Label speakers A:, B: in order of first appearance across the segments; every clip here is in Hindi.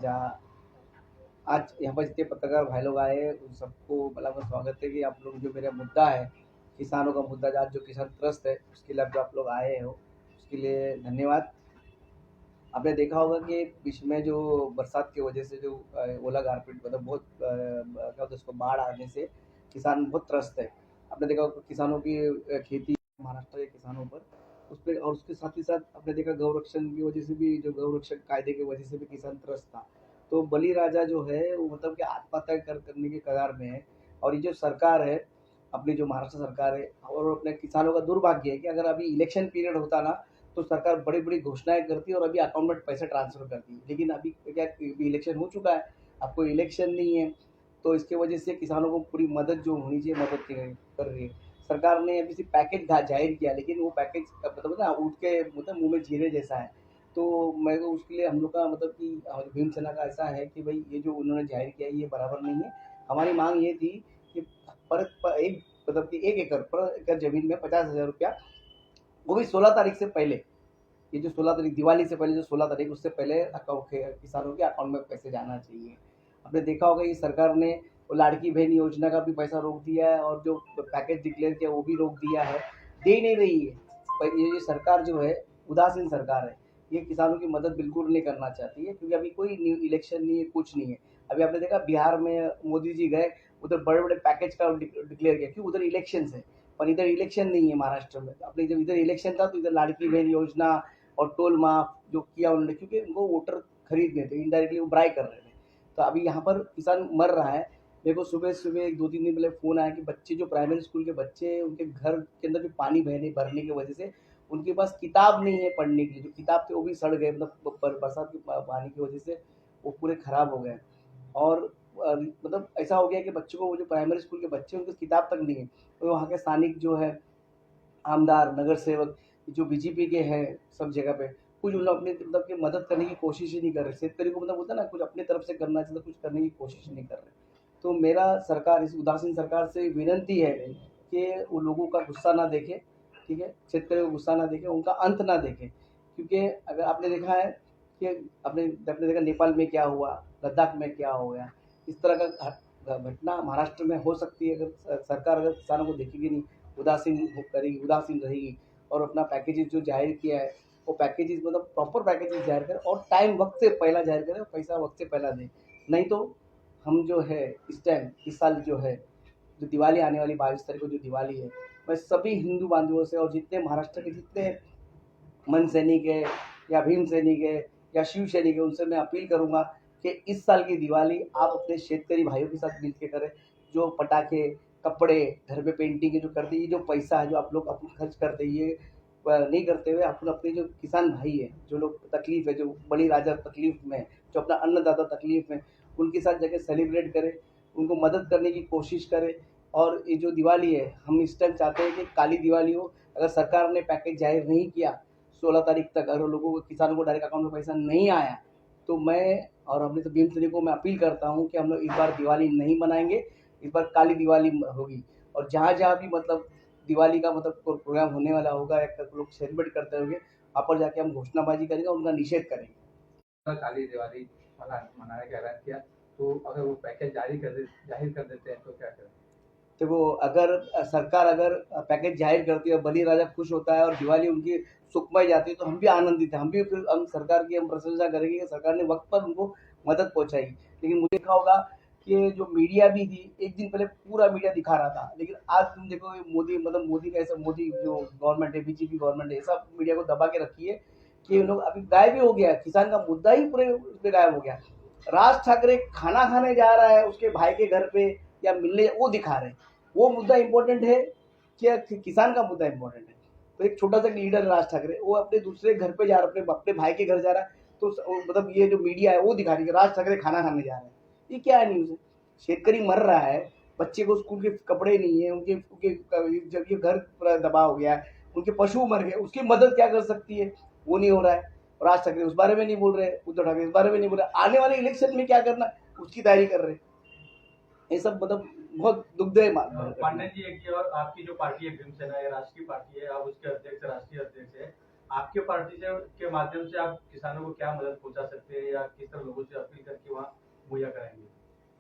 A: राजा, आज यहाँ पर जितने पत्रकार भाई लोग आए हैं उन सबको मतलब स्वागत है कि आप लोग जो मेरा मुद्दा है, किसानों का मुद्दा, आज जो किसान त्रस्त है उसके लिए जो आप लोग आए हो उसके लिए धन्यवाद। आपने देखा होगा कि बीच में जो बरसात की वजह से जो ओला गारपीट मतलब बहुत क्या होता है उसको बाढ़ आने से किसान बहुत त्रस्त है। आपने देखा होगा किसानों की खेती महाराष्ट्र के किसानों पर उस पर, और उसके साथ ही साथ आपने देखा गौरक्षण की वजह से भी, जो गौरक्षण कायदे की वजह से भी किसान त्रस्त था। तो बलि राजा जो है वो मतलब कि आत्महत्या करने के कगार में है। और ये जो सरकार है, अपनी जो महाराष्ट्र सरकार है, और अपने किसानों का दुर्भाग्य है कि अगर अभी इलेक्शन पीरियड होता ना तो सरकार बड़ी बड़ी घोषणाएं करती है और अभी अकाउंट में पैसे ट्रांसफर करती है। लेकिन अभी क्या, अभी इलेक्शन हो चुका है, अब कोई इलेक्शन नहीं है, तो इसके वजह से किसानों को पूरी मदद जो होनी चाहिए मदद कर रही है। सरकार ने अभी सिर्फ पैकेज जाहिर किया, लेकिन वो पैकेज मतलब ना उठ के मतलब मुंह में जीरे जैसा है। तो मैं तो उसके लिए हम लोग का मतलब कि भीमसेना का ऐसा है कि भाई ये जो उन्होंने जाहिर किया ये बराबर नहीं है। हमारी मांग ये थी कि एक मतलब कि 1 एकड़ पर एकड़ जमीन में 50,000 रुपया, वो भी 16 तारीख से पहले, ये जो 16 तारीख दिवाली से पहले जो 16 तारीख उससे पहले किसानों के अकाउंट में पैसे जाना चाहिए। आपने देखा होगा ये सरकार ने वो लाड़की बहन योजना का भी पैसा रोक दिया है और जो पैकेज डिक्लेयर किया वो भी रोक दिया है, दे नहीं रही है। पर ये सरकार जो है उदासीन सरकार है, ये किसानों की मदद बिल्कुल नहीं करना चाहती है, क्योंकि अभी कोई इलेक्शन नहीं है, कुछ नहीं है। अभी आपने देखा बिहार में मोदी जी गए, उधर बड़े बड़े पैकेज का डिक्लेयर किया, क्योंकि उधर इलेक्शन है। पर इधर इलेक्शन नहीं है महाराष्ट्र में। अपने जब इधर इलेक्शन था तो इधर लाड़की बहन योजना और टोल माफ जो किया उन्होंने, क्योंकि उनको वोटर खरीदने थे, इनडायरेक्टली वो ब्राई कर रहे थे। तो अभी यहाँ पर किसान मर रहा है। मेरे को सुबह सुबह 2-3 दिन पहले फ़ोन आया कि बच्चे जो प्राइमरी स्कूल के बच्चे, उनके घर के अंदर भी पानी बहने भरने की वजह से उनके पास किताब नहीं है पढ़ने के लिए। जो किताब थे वो भी सड़ गए, मतलब बरसात के पानी की वजह से वो पूरे खराब हो गए। और मतलब ऐसा हो गया कि बच्चों को, वो जो प्राइमरी स्कूल के बच्चे उनकी किताब तक नहीं है। तो वहाँ के स्थानिक जो है आमदार, नगर सेवक जो बीजेपी के हैं सब जगह पे, कुछ उन लोग अपने मतलब कि मदद करने की कोशिश ही नहीं कर रहे। शेतकरी को मतलब होता है ना, कुछ अपनी तरफ से करना चाहिए, कुछ करने की कोशिश नहीं कर रहे। तो मेरा सरकार, इस उदासीन सरकार से विनती है कि वो लोगों का गुस्सा ना देखे, ठीक है, शेतकरी को गुस्सा ना देखे, उनका अंत ना देखे। क्योंकि अगर आपने देखा है कि आपने देखा नेपाल में क्या हुआ, लद्दाख में क्या हो गया, इस तरह का घटना महाराष्ट्र में हो सकती है अगर सरकार अगर किसानों को देखेगी नहीं, करेगी, उदासीन रहेगी, और अपना पैकेजेस जो जाहिर किया है वो पैकेजेस मतलब प्रॉपर पैकेजेस जाहिर करें और टाइम वक्त से पहला जाहिर करें, पैसा वक्त से पहला दें। नहीं तो हम जो है इस साल जो है, जो दिवाली आने वाली 22 तारीख को जो दिवाली है, मैं सभी हिंदू बांधवों से और जितने महाराष्ट्र के जितने मन सैनिक है या भीम सैनिक है या शिव सैनिक है, उनसे मैं अपील करूंगा कि इस साल की दिवाली आप अपने शेतकरी भाइयों के साथ मिलकर करें। जो पटाखे, कपड़े, घर पे पेंटिंग जो करते, ये जो पैसा है जो आप लोग अपना खर्च करते, ये नहीं करते हुए अपन अपने जो किसान भाई है, जो लोग तकलीफ है, जो बड़ी राजा तकलीफ में है, जो अपना अन्नदाता तकलीफ में, उनके साथ जाके सेलिब्रेट करें, उनको मदद करने की कोशिश करें। और ये जो दिवाली है, हम इस टाइम चाहते हैं कि काली दिवाली हो। अगर सरकार ने पैकेज जाहिर नहीं किया 16 तारीख तक, अगर लोगों को, किसानों को डायरेक्ट अकाउंट में पैसा नहीं आया, तो मैं और अपने तो भीम सैनिक को मैं अपील करता हूँ कि हम लोग इस बार दिवाली नहीं मनाएंगे, इस बार काली दिवाली होगी। और जहाँ जहाँ भी मतलब दिवाली का मतलब प्रोग्राम होने वाला होगा या लोग सेलिब्रेट करते होंगे, वहाँ पर जाके हम घोषणाबाजी करेंगे, उनका निषेध करेंगे।
B: काली दिवाली मनाने का ऐलान किया, तो अगर वो पैकेज जाहिर कर देते हैं तो क्या करें?
A: देखो, अगर सरकार अगर पैकेज जाहिर करती है और बलि राजा खुश होता है और दिवाली उनकी सुखमय जाती है, तो हम भी आनंदित हैं, हम भी फिर हम सरकार की हम प्रशंसा करेंगे कि सरकार ने वक्त पर उनको मदद पहुंचाई। लेकिन मुझे देखा होगा कि जो मीडिया भी थी, एक दिन पहले पूरा मीडिया दिखा रहा था, लेकिन आज तुम देखो मोदी मतलब मोदी का ऐसा, मोदी जो गवर्नमेंट है, बीजेपी गवर्नमेंट है, ऐसा मीडिया को दबा के रखी है कि लोग अभी गायब ही हो गया, किसान का मुद्दा ही पूरे उसमें गायब हो गया। राज ठाकरे खाना खाने जा रहा है उसके भाई के घर पे या मिलने, वो दिखा रहे हैं। वो मुद्दा इम्पोर्टेंट है क्या, किसान का मुद्दा इम्पोर्टेंट है? तो एक छोटा सा लीडर राज ठाकरे, वो अपने दूसरे घर पे जा रहा है, अपने भाई के घर जा रहा है, तो मतलब ये जो मीडिया है वो दिखा रही है कि राज ठाकरे खाना खाने जा रहे हैं। ये क्या है न्यूज़ है? शेतकरी मर रहा है, बच्चे को स्कूल के कपड़े नहीं है, उनके उनके जब ये घर पूरा दबा हो गया है, उनके पशु मर गए, उसकी मदद क्या कर सकती है, वो नहीं हो रहा है। राज ठाकरे उस बारे में नहीं बोल रहे, उद्धव ठाकरे इस बारे में नहीं बोल रहे, आने वाले इलेक्शन में क्या करना उसकी तैयारी कर रहे हैं। ये सब मतलब बहुत दुखदायी
B: पांडे जी, एक और आपकी जो पार्टी है भीमसेना है, राष्ट्रीय पार्टी है, आप उसके अध्यक्ष, राष्ट्रीय अध्यक्ष है।
C: आपके पार्टी से के माध्यम से आप किसानों को क्या मदद पहुंचा सकते हैं या किस तरह लोगों से अपील करके वहाँ मुहैया कराएंगे?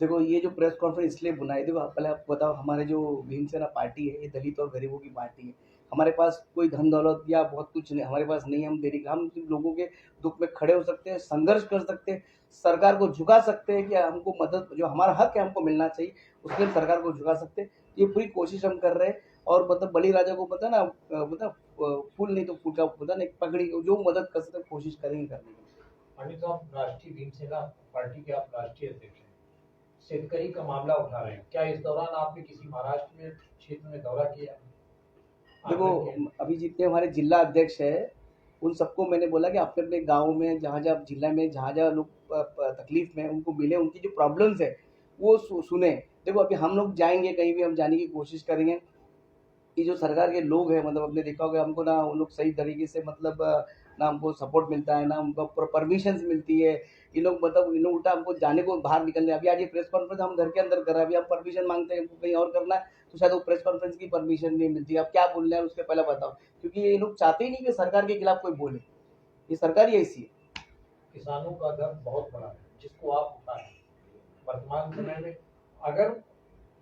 A: देखो ये जो प्रेस कॉन्फ्रेंस इसलिए बुलाई, देखो पहले आप बताओ, हमारे जो भीमसेना पार्टी है ये दलित और गरीबों की पार्टी है। हमारे पास कोई धन दौलत या बहुत कुछ नहीं हमारे पास नहीं है, हम देने हम सिर्फ लोगों के दुख में खड़े हो सकते हैं, संघर्ष कर सकते हैं, सरकार को झुका सकते हैं कि हमको मदद जो हमारा हक है हमको मिलना चाहिए, उसके लिए सरकार को झुका सकते हैं। ये पूरी कोशिश हम कर रहे हैं। और मतलब बलि राजा को पता ना फूल नहीं तो फूल का पता नहीं पगड़ी, जो मदद कर सकते हैं कोशिश करेंगे करने की।
D: अभी तो आप राष्ट्रीय भीमसेना पार्टी के आप राष्ट्रीय अध्यक्ष हैं, शेतकरी का मामला उठा रहे हैं, क्या इस दौरान आपने किसी महाराष्ट्र में क्षेत्र में दौरा किया?
A: देखो अभी जितने हमारे जिला अध्यक्ष है उन सबको मैंने बोला कि अपने अपने गाँव में जहाँ जहाँ जिला में जहाँ जहाँ लोग तकलीफ में हैं, उनको मिले, उनकी जो प्रॉब्लम्स है वो सुने। देखो अभी हम लोग जाएंगे कहीं भी, हम जाने की कोशिश करेंगे कि जो सरकार के लोग हैं, मतलब आपने देखा होगा हमको ना उन लोग सही तरीके से मतलब ना हमको सपोर्ट मिलता है ना हमको परमिशन मिलती है। ये लोग मतलब इन लोग उल्टा हमको जाने को बाहर निकलने, अभी आज ये प्रेस कॉन्फ्रेंस हम घर के अंदर कर रहे हैं, अभी हम परमिशन मांगते हैं हमको कहीं और करना है तो शायद वो प्रेस कॉन्फ्रेंस की परमिशन नहीं मिलती। आप क्या बोल रहे हैं उसके पहले बताओ, क्योंकि ये लोग चाहते ही नहीं कि सरकार के खिलाफ कोई बोले, ये सरकार ही ऐसी है।
D: किसानों का दर्द बहुत बड़ा है जिसको आप उठा रहे हैं वर्तमान समय में। अगर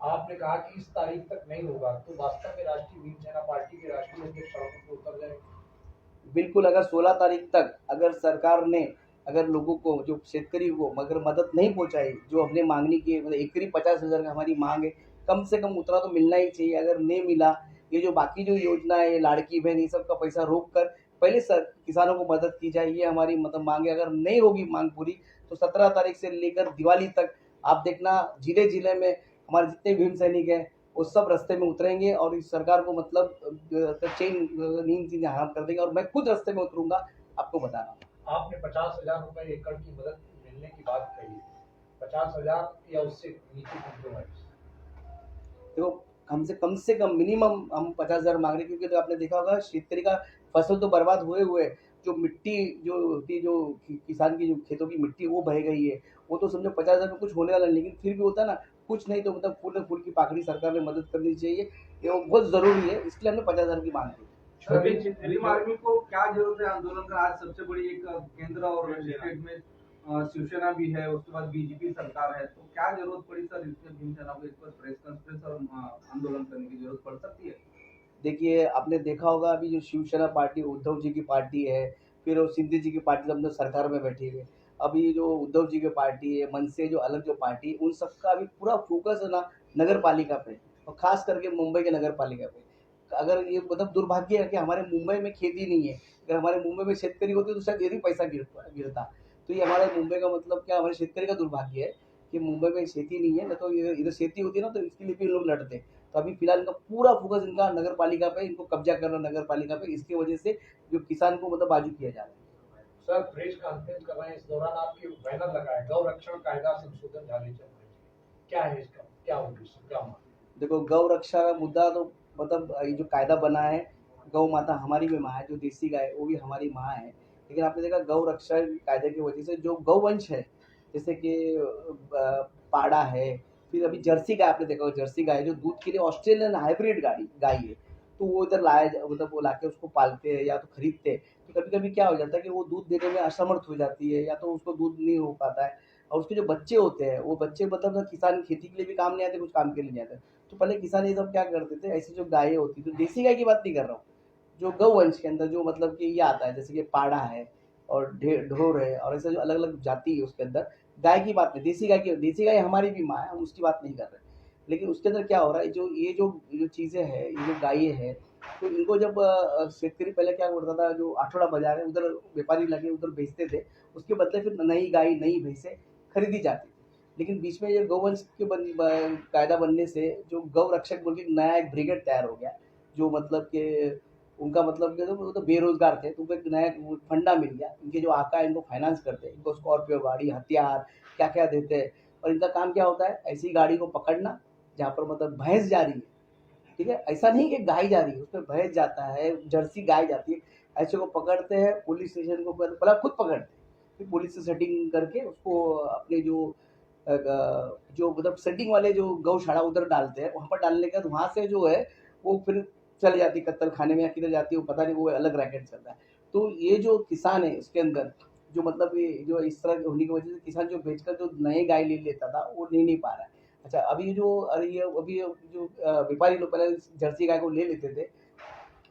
D: आपने कहा कि इस तारीख तक नहीं होगा तो वास्तव में राष्ट्रीय भीमसेना पार्टी के राष्ट्रीय अध्यक्ष सड़कों पर उतर जाएंगे?
A: बिल्कुल, अगर 16 तारीख तक अगर सरकार ने अगर लोगों को जो शेतकरी को अगर मदद नहीं पहुंचाई, जो हमने मांगनी की मतलब एकरी 50,000 का हमारी मांग है, कम से कम उतना तो मिलना ही चाहिए। अगर नहीं मिला, ये जो बाकी जो योजना है, ये लाड़की बहन, ये सब का पैसा रोक कर पहले किसानों को मदद की जाए, ये हमारी मतलब मांग है। अगर नहीं होगी मांग पूरी तो 17 तारीख से लेकर दिवाली तक आप देखना जिले जिले में हमारे जितने भीम सैनिक हैं वो सब रास्ते में उतरेंगे और इस सरकार को मतलब चैन नींद चीजें हराम कर देंगे, और मैं खुद रास्ते में उतरूंगा, आपको बता रहा हूँ।
D: आपने 50,000 रुपए एकड़ की मदद मिलने की बात कही, 50,000 या उससे नीचे कॉम्प्रोमाइज?
A: देखो कम से कम मिनिमम हम 50,000 मांग रहे हैं, क्योंकि तो आपने देखा होगा शेतकरी का फसल तो बर्बाद हुए जो मिट्टी जो होती है, जो किसान की जो खेतों की मिट्टी वो बह गई है, वो तो समझो 50,000 में कुछ होने वाला नहीं, लेकिन फिर भी होता है ना कुछ नहीं तो मतलब फूल की पाकड़ी सरकार ने मदद करनी चाहिए, ये वो बहुत जरूरी है, इसलिए हमने 50,000 की मांग की।
C: अभी भीम आर्मी को क्या जरूरत है आंदोलन का? आज सबसे बड़ी एक केंद्र और स्टेट में शिवसेना भी है, उसके बाद बीजेपी सरकार है, तो क्या जरूरत पड़ी सर इसमें भीमसेना को इस पर प्रेस कॉन्फ्रेंस और आंदोलन करने की जरूरत पड़ सकती है?
A: देखिए आपने देखा होगा अभी जो शिवसेना पार्टी उद्धव जी की पार्टी है, फिर वो सिंधे जी की पार्टी सब लोग सरकार में बैठी हुई है। अभी जो उद्धव जी की पार्टी है, मन से जो अलग जो पार्टी है, उन सबका अभी पूरा फोकस है ना नगर पालिका पे, और खास करके मुंबई के नगर पालिका पे। अगर ये मतलब दुर्भाग्य है कि हमारे मुंबई में खेती नहीं है, अगर हमारे मुंबई में शेतकरी होती तो शायद ये भी पैसा गिरता। तो ये हमारे मुंबई का मतलब क्या, हमारे शेतकरी का दुर्भाग्य है कि मुंबई में खेती नहीं है, न तो इधर खेती होती है ना तो इसके लिए भी लोग लड़ते। तो अभी फिलहाल इनका पूरा फोकस इनका नगर पालिका पे, इनको कब्जा करना नगर पालिका पे, इसकी वजह से जो किसान को मतलब बाजू किया जा रहा है।
D: सर प्रेस कॉन्फ्रेंस कर रहे हैं, इस दौरान आपके बैनर लगा है गौ रक्षण कायदा संशोधन जारी चल रही है, क्या है इसका, क्या उद्देश्य, क्या मांग?
A: देखो गौ रक्षा का मुद्दा तो मतलब ये जो कायदा बना है, गौ माता हमारी भी माँ है, जो देसी गाय है वो भी हमारी माँ है, लेकिन आपने देखा गौ रक्षा कायदे की वजह से जो गौवंश है, जैसे कि पाड़ा है, फिर अभी जर्सी गाय, आपने देखा होगा जर्सी गाय जो दूध के लिए ऑस्ट्रेलियन हाइब्रिड गाय है, तो वो इधर मतलब वो लाके उसको पालते हैं या तो खरीदते हैं, तो कभी कभी क्या हो जाता है कि वो दूध देने में असमर्थ हो जाती है या तो उसको दूध नहीं हो पाता है, और उसके जो बच्चे होते हैं वो बच्चे मतलब किसान खेती के लिए भी काम नहीं आते, कुछ काम के लिए नहीं आते। तो पहले किसान ये सब क्या करते थे, ऐसी जो गायें होती, तो देसी गाय की बात नहीं कर रहा हूँ, जो गौवंश के अंदर जो मतलब कि ये आता है, जैसे कि पाड़ा है और ढोर है और ऐसे जो अलग अलग जाति है उसके अंदर, गाय की बात नहीं, देसी गाय हमारी भी माँ है, हम उसकी बात नहीं कर रहे। लेकिन उसके अंदर क्या हो रहा है, जो चीज़ें हैं, ये जो गायें हैं, तो इनको जब शेतकरी पहले क्या करता था, जो आठवड़ा बाजार है उधर व्यापारी लगे उधर बेचते थे, उसके बदले फिर नई गाय नई भैंसें खरीदी जाती थी। लेकिन बीच में ये गौवंश के कायदा बनने से जो गौ रक्षक बोल के नया एक ब्रिगेड तैयार हो गया, जो मतलब कि उनका मतलब कि वो तो बेरोजगार थे, तो उनको एक नया फंडा मिल गया, इनके जो आका है इनको फाइनेंस करते हैं, इनको स्कॉर्पियो गाड़ी, हथियार क्या क्या देते हैं, और इनका काम क्या होता है, ऐसी गाड़ी को पकड़ना जहाँ पर मतलब भैंस जा रही है, ठीक है, ऐसा नहीं कि गाय जा रही है, उसमें भैंस जाता है, जर्सी गाय जाती है, ऐसे को पकड़ते हैं, पुलिस स्टेशन को पहले खुद पकड़ते हैं, फिर पुलिस से सेटिंग करके उसको अपने जो मतलब सेटिंग वाले जो गौशाला उधर डालते हैं, वहाँ पर डालने के बाद वहाँ से जो है वो फिर चले जाती है कत्तल खाने में या किधर जाती है वो पता नहीं, वो अलग रैकेट चलता है। तो ये जो किसान है इसके अंदर जो मतलब ये जो इस तरह होने की वजह से किसान जो बेचकर जो नए गाय ले लेता था वो ले नहीं पा रहा है। अच्छा अभी ये जो व्यापारी लोग पहले जर्सी गाय को ले लेते थे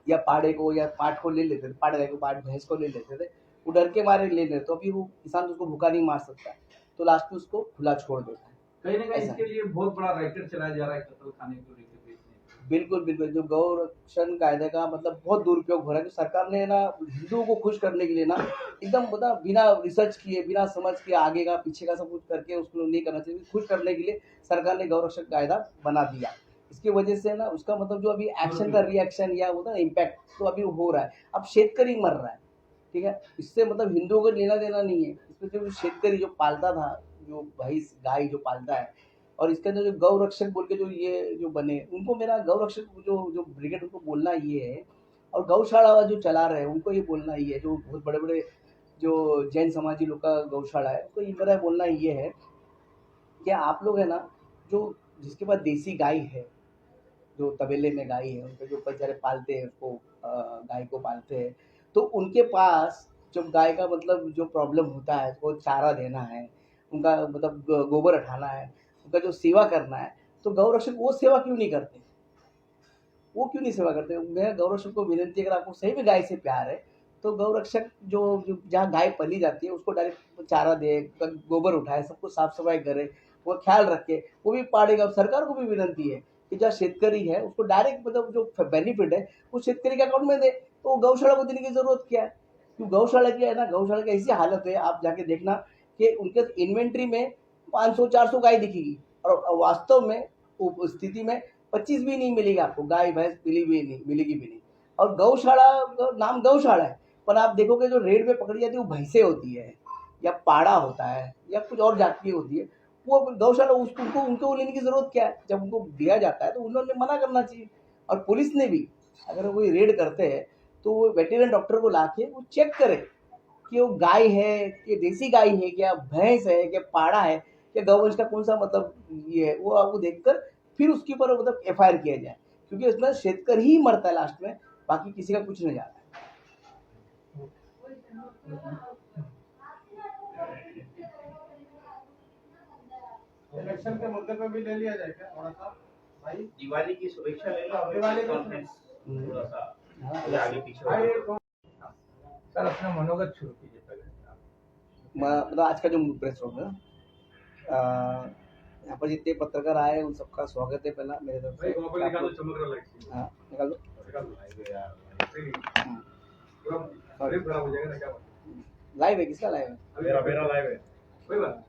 A: या पाड़े को या पाठ को ले लेते थे, पाड़ गाय को पाठ भैंस को ले लेते थे, वो डर के मारे ले लेते, तो अभी वो किसान उसको भूखा नहीं मार सकता, तो लास्ट में उसको खुला छोड़ देता है।
C: कहीं ना कहीं
A: ऐसा
C: इसके लिए बहुत बड़ा रैकेट चलाया जा रहा है कत्ल खाने को लेकर बेचने।
A: बिल्कुल बिल्कुल जो गौरक्षण कायदे का मतलब बहुत दुरुपयोग हो रहा है, कि सरकार ने ना हिंदुओं को खुश करने के लिए ना एकदम मतलब बिना रिसर्च किए बिना समझ के आगे का पीछे का सब कुछ करके उसको नहीं करना चाहिए, खुश करने के लिए सरकार ने गौरक्षण कायदा बना दिया। इसकी वजह से ना उसका मतलब जो अभी एक्शन का रिएक्शन या होता है इम्पैक्ट तो अभी हो रहा है। अब शेतकरी मर रहा है, ठीक है, इससे मतलब हिंदुओं को लेना देना नहीं है, इसमें जो शेतकरी जो पालता था, जो भैंस गाय जो पालता है, और इसके अंदर जो गौरक्षक बोल के जो ये जो बने उनको मेरा गौरक्षक जो जो ब्रिगेड उनको बोलना ये है, और गौशाला जो चला रहे हैं उनको ये बोलना ये है, जो बहुत बड़े बड़े जो जैन समाजी लोग का गौशाला है उनको ये मेरा बोलना ये है कि आप लोग है ना जो जिसके पास देसी गाय है, जो तबेले में गाय है उनके जो बेचारे पालते हैं उसको गाय को पालते हैं, तो उनके पास जब गाय का मतलब जो प्रॉब्लम होता है वो चारा देना है, उनका मतलब गोबर हटाना है, उनका जो सेवा करना है, तो गौरक्षक वो सेवा क्यों नहीं करते, वो क्यों नहीं सेवा करते। मैं गौरक्षक को विनती अगर आपको सही में गाय से प्यार है तो गौरक्षक जो जहाँ गाय पली जाती है उसको डायरेक्ट चारा दे, गोबर उठाए, सबको साफ सफाई करे, वो ख्याल रखे, वो भी पाड़ेगा। सरकार को भी विनती है कि जहाँ शेतकरी है उसको डायरेक्ट मतलब जो बेनिफिट है वो शेतकरी के अकाउंट में दे, तो गौशाला को देने की जरूरत क्या है। क्यों गौशाला क्या है ना, गौशाला की ऐसी हालत है आप जाके देखना कि उनके इन्वेंट्री में 500-400 गाय दिखेगी और वास्तव में उस स्थिति में 25 भी नहीं मिलेगी आपको, गाय भैंस मिलेगी भी नहीं। और गौशाला का नाम गौशाला है, पर आप देखोगे जो रेड में पकड़ी जाती है वो भैंसे होती है या पाड़ा होता है या कुछ और जाति होती है, वो गौशाला उसको उनको लेने की जरूरत क्या है। जब उनको दिया जाता है तो उन्होंने मना करना चाहिए। और पुलिस ने भी अगर वो रेड करते हैं तो वो वेटेरियन डॉक्टर को ला के वो चेक करे कि वो गाय है कि देसी गाय है, क्या भैंस है, क्या पाड़ा है, क्या गौवंश का कौन सा मतलब ये है, वो आपको देखकर फिर उसके ऊपर मतलब FIR किया जाए, क्योंकि उसमें शेतकरी ही मरता है लास्ट में, बाकी किसी का कुछ नहीं जाता है।
C: इलेक्शन के मुद्दे पे भी ले लिया जाए क्या थोड़ा सा भाई?
E: दिवाली की शुभेच्छा ले लो,
C: दिवाली की
E: कॉन्फ्रेंस थोड़ा सा आगे पीछे
C: भाई
E: हो।
B: सर अपना मनोगत शुरू कीजिए पहले।
A: मतलब आज का जो प्रेस रूम है यहाँ पर जितने पत्रकार आए हैं उन सबका स्वागत है पहला मेरे तरफ
C: भाई
A: से।
C: वहाँ पर निकाल दो, चमक रहा लाइट।
A: हाँ निकाल दो।
C: निकाल दो यार, पूरा खराब हो जाएगा ना क्या बात?
A: लाइव है, किसका लाइव है?
C: मेरा लाइव है, कोई बात